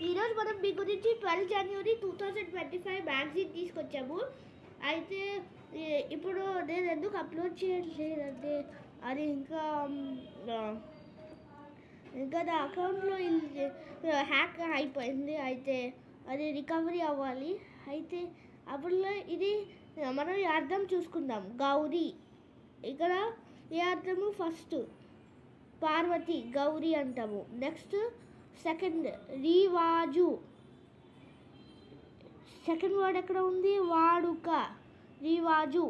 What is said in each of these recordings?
ఈరోజు మనం మీ గురించి 12 జనవరి 2025 మ్యాగజైన్ తీసుకొచ్చాము. అయితే ఇప్పుడు నేను ఎందుకు అప్లోడ్ చేయట్లేదంటే అది ఇంకా నా అకౌంట్లో హ్యాక్ అయిపోయింది. అయితే అది రికవరీ అవ్వాలి. అయితే అప్పుడు ఇది మనం ఈ అర్థం చూసుకుందాం. గౌరీ, ఇక్కడ ఏ అర్థము? ఫస్ట్ పార్వతి, గౌరీ అంటాము. నెక్స్ట్ సెకండ్ రివాజు, సెకండ్ వర్డ్ ఎక్కడ ఉంది? వాడుక, రివాజు.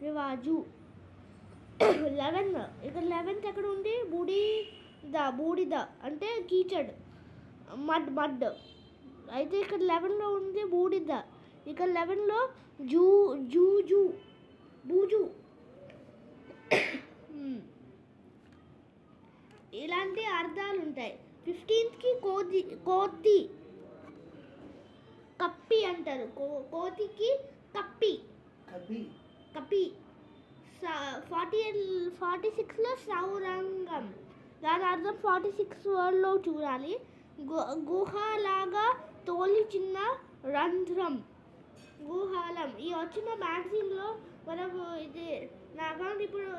రివాజు 11, ఇక్కడ 11th ఎక్కడ ఉంది? బూడిద అంటే కీచడ్, మడ్. అయితే ఇక్కడ 11లో ఉంది బూడిద, ఇక్కడ 11లో బూజు. ఇలాంటి అర్థాలు ఉంటాయి. 15th కోతి, కప్పి అంటారు. కోతికి కప్పి. 46లో సౌరంగం, దాని అర్థం 46 వర్డ్లో చూడాలి. గుహలాగా తోలి చిన్న రంధ్రం, గుహాలం. ఈ వచ్చిన మ్యాగజైన్లో మనకు ఇది నా అకౌంట్ ఇప్పుడు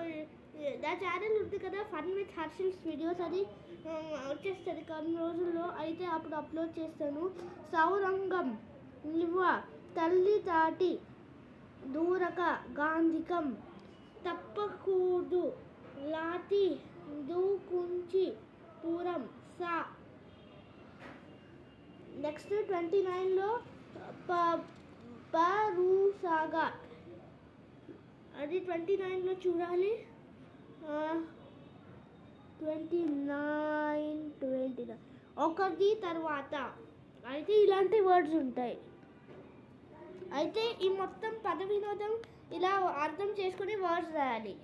నా ఛానల్ ఉంది కదా, ఫన్ విత్ హర్షల్స్ వీడియోస్, అది వచ్చేస్తుంది కొన్ని రోజుల్లో. అయితే అప్పుడు అప్లోడ్ చేస్తాను. సౌరంగం, నిల్వ, తల్లి తాటి, దూరక, గాంధికం, తప్పకూడదు, లాతి, దూకుంచి, పూరం, సా. నెక్స్ట్ 29లో పరుసాగా, అది 29లో చూడాలి. 29 ఒకటి తర్వాత. అయితే ఇలాంటి వర్డ్స్ ఉంటాయి. అయితే ఈ మొత్తం పద వినోదం ఇలా అర్థం చేసుకుని వర్డ్స్ రాయాలి.